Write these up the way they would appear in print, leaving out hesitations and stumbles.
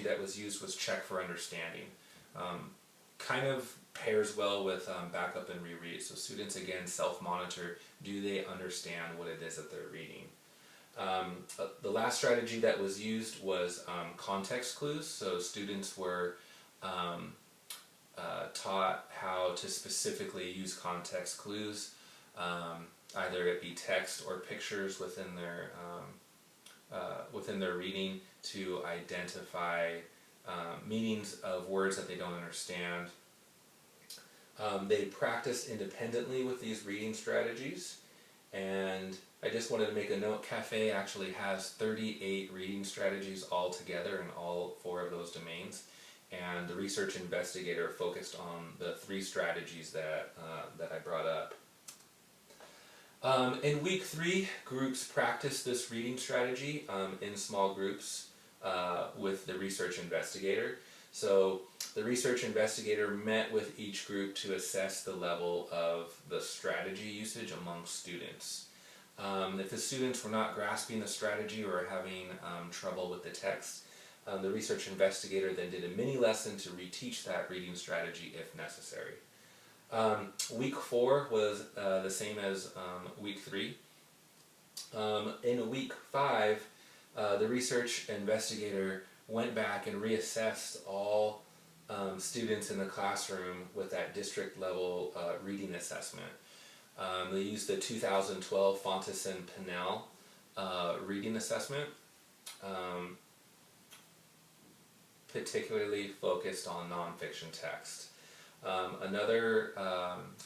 that was used was check for understanding. Kind of pairs well with backup and reread. So students again self-monitor, do they understand what it is that they're reading? The last strategy that was used was context clues. So students were taught how to specifically use context clues, either it be text or pictures within their reading to identify meanings of words that they don't understand. They practiced independently with these reading strategies, and I just wanted to make a note, CAFE actually has 38 reading strategies all together in all 4 of those domains, and the research investigator focused on the 3 strategies that I brought up. In week 3, groups practiced this reading strategy in small groups with the research investigator. So the research investigator met with each group to assess the level of the strategy usage among students. If the students were not grasping the strategy or having trouble with the text, the research investigator then did a mini lesson to reteach that reading strategy if necessary. Week 4 was the same as week 3. In week 5, the research investigator went back and reassessed all students in the classroom with that district level reading assessment. They used the 2012 Fontes and Pinnell reading assessment, particularly focused on nonfiction text. Another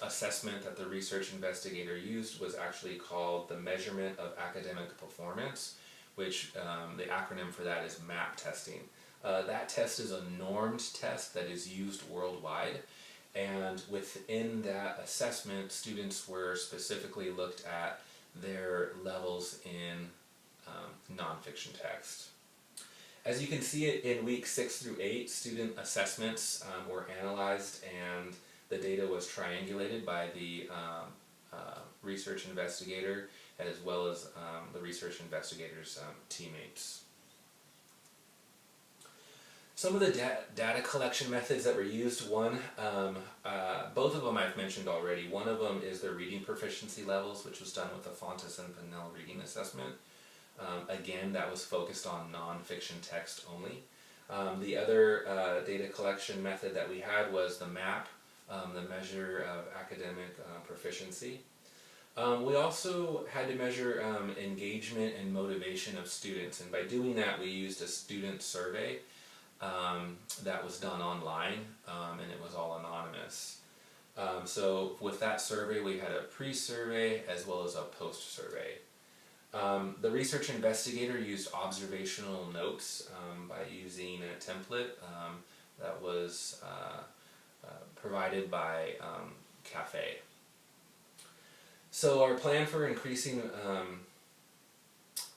assessment that the research investigator used was actually called the Measurement of Academic Performance, which the acronym for that is MAP testing. That test is a normed test that is used worldwide, and within that assessment, students were specifically looked at their levels in nonfiction text. As you can see it in week 6 through 8, student assessments were analyzed and the data was triangulated by the research investigator as well as the research investigator's teammates. Some of the data collection methods that were used, both of them I've mentioned already. One of them is the reading proficiency levels, which was done with the Fontes and Pinnell reading assessment. Again, that was focused on nonfiction text only. The other data collection method that we had was the MAP, the measure of academic proficiency. We also had to measure engagement and motivation of students, and by doing that we used a student survey that was done online, and it was all anonymous. So with that survey we had a pre-survey as well as a post-survey. The research investigator used observational notes by using a template that was provided by CAFE. So our plan for increasing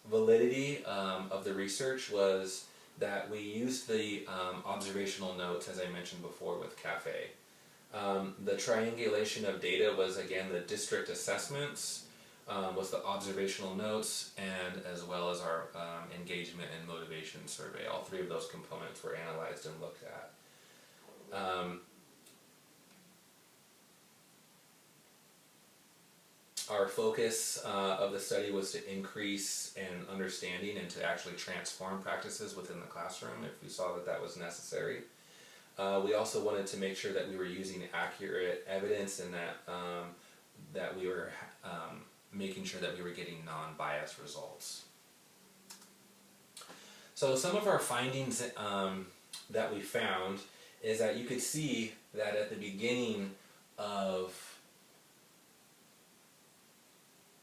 validity of the research was that we used the observational notes, as I mentioned before, with CAFE. The triangulation of data was again the district assessments, was the observational notes, and as well as our engagement and motivation survey. All 3 of those components were analyzed and looked at. Our focus of the study was to increase in understanding and to actually transform practices within the classroom if we saw that that was necessary. We also wanted to make sure that we were using accurate evidence and that we were making sure that we were getting non-biased results. So some of our findings that we found is that you could see that at the beginning of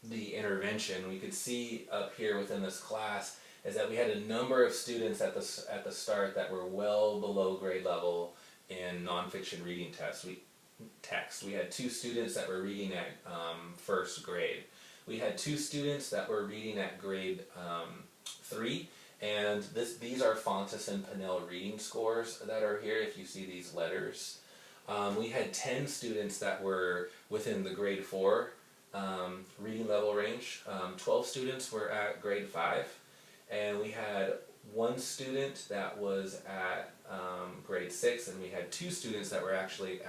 the intervention, we could see up here within this class is that we had a number of students at the start that were well below grade level in nonfiction reading text. We had 2 students that were reading at first grade. We had 2 students that were reading at grade 3, and these are Fontes and Pinnell reading scores that are here if you see these letters. We had 10 students that were within the grade 4 reading level range. 12 students were at grade 5, and we had one student that was at grade 6, and we had 2 students that were actually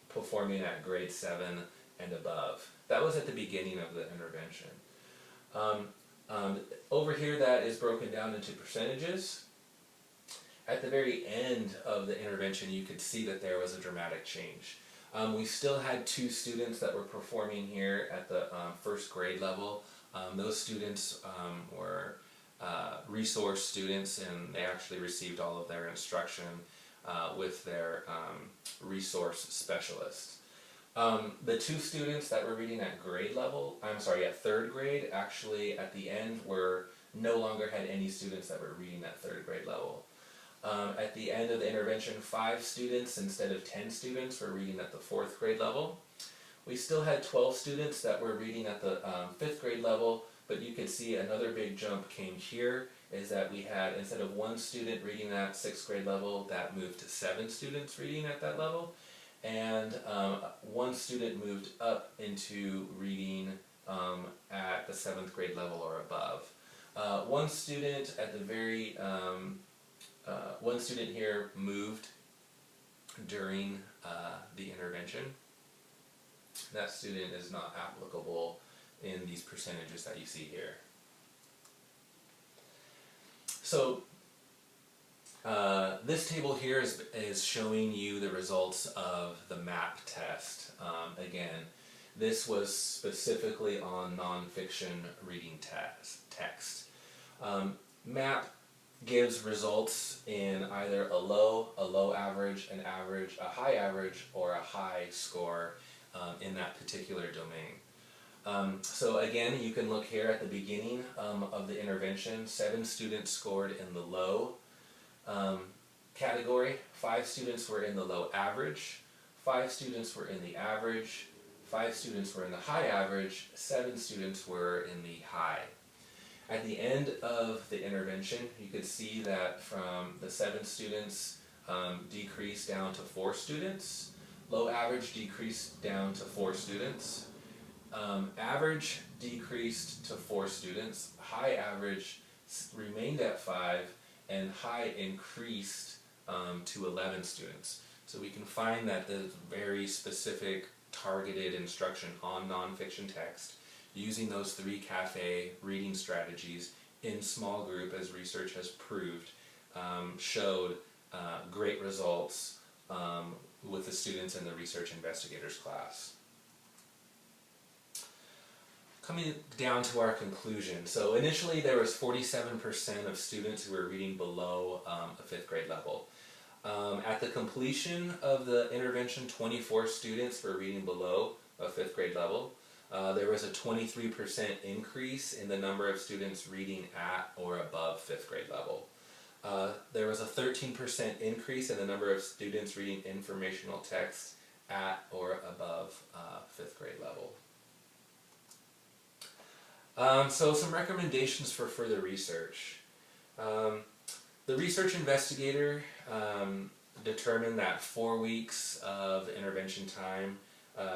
performing at grade 7 and above. That was at the beginning of the intervention. Over here, that is broken down into percentages. At the very end of the intervention, you could see that there was a dramatic change. We still had 2 students that were performing here at the first grade level. Those students were resource students, and they actually received all of their instruction with their resource specialists. The 2 students that were reading at grade level, at 3rd grade, actually at the end no longer had any students that were reading at 3rd grade level. At the end of the intervention, 5 students instead of 10 students were reading at the 4th grade level. We still had 12 students that were reading at the 5th grade level, but you could see another big jump came here, is that we had, instead of 1 student reading at 6th grade level, that moved to 7 students reading at that level, and 1 student moved up into reading at the 7th grade level or above. One student at the very, one student here moved during the intervention. That student is not applicable in these percentages that you see here. So this table here is showing you the results of the MAP test. Again, this was specifically on nonfiction reading text. MAP gives results in either a low average, an average, a high average, or a high score in that particular domain. So again, you can look here at the beginning of the intervention. 7 students scored in the low category, 5 students were in the low average, 5 students were in the average, 5 students were in the high average, 7 students were in the high. At the end of the intervention, you could see that from the 7 students decreased down to 4 students, low average decreased down to 4 students, average decreased to 4 students, high average remained at 5, and high increased to 11 students. So we can find that the very specific targeted instruction on nonfiction text, using those 3 CAFE reading strategies in small group, as research has proved, showed great results with the students in the research investigators class. Coming down to our conclusion. So initially there was 47% of students who were reading below a 5th grade level. At the completion of the intervention, 24 students were reading below a 5th grade level. There was a 23% increase in the number of students reading at or above 5th grade level. There was a 13% increase in the number of students reading informational text at or above 5th grade level. So some recommendations for further research. The research investigator determined that 4 weeks of intervention time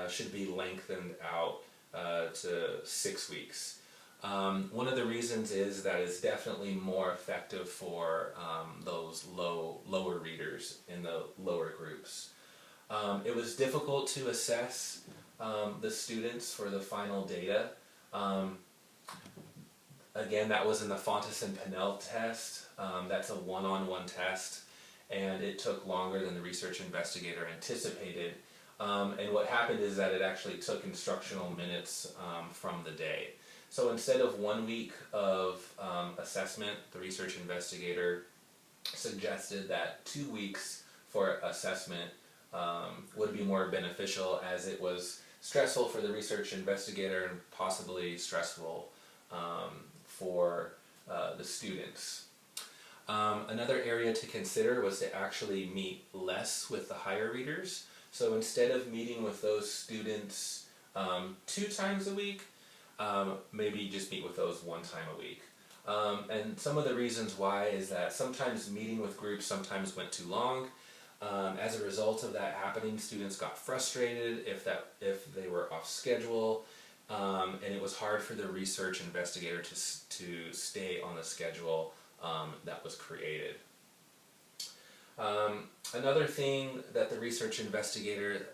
should be lengthened out to 6 weeks. One of the reasons is that it's definitely more effective for those lower readers in the lower groups. It was difficult to assess the students for the final data. Again, that was in the Fontes and Pinnell test. That's a one-on-one test, and it took longer than the research investigator anticipated. And what happened is that it actually took instructional minutes from the day. So instead of 1 week of assessment, the research investigator suggested that 2 weeks for assessment would be more beneficial, as it was stressful for the research investigator and possibly stressful for the students. Another area to consider was to actually meet less with the higher readers. So instead of meeting with those students 2 times a week, maybe just meet with those 1 time a week. And some of the reasons why is that sometimes meeting with groups sometimes went too long. As a result of that happening, students got frustrated if they were off schedule, and it was hard for the research investigator to stay on the schedule that was created. Another thing that the research investigator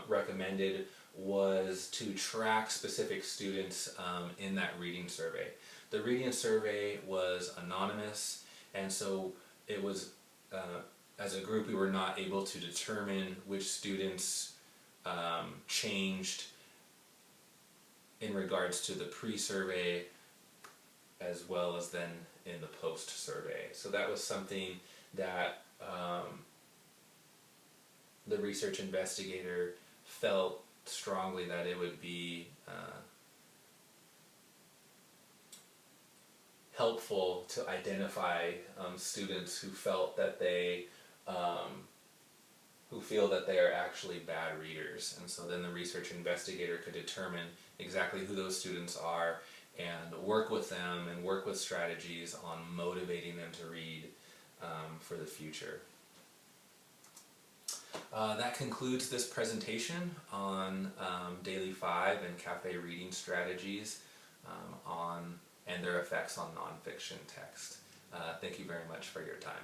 recommended was to track specific students in that reading survey. The reading survey was anonymous, and so it was, as a group, we were not able to determine which students changed in regards to the pre-survey as well as then in the post-survey. So that was something that the research investigator felt strongly that it would be helpful to identify students who felt that they who feel that they are actually bad readers, and so then the research investigator could determine exactly who those students are and work with them and work with strategies on motivating them to read for the future. That concludes this presentation on Daily 5 and cafe reading strategies and their effects on nonfiction text. Thank you very much for your time.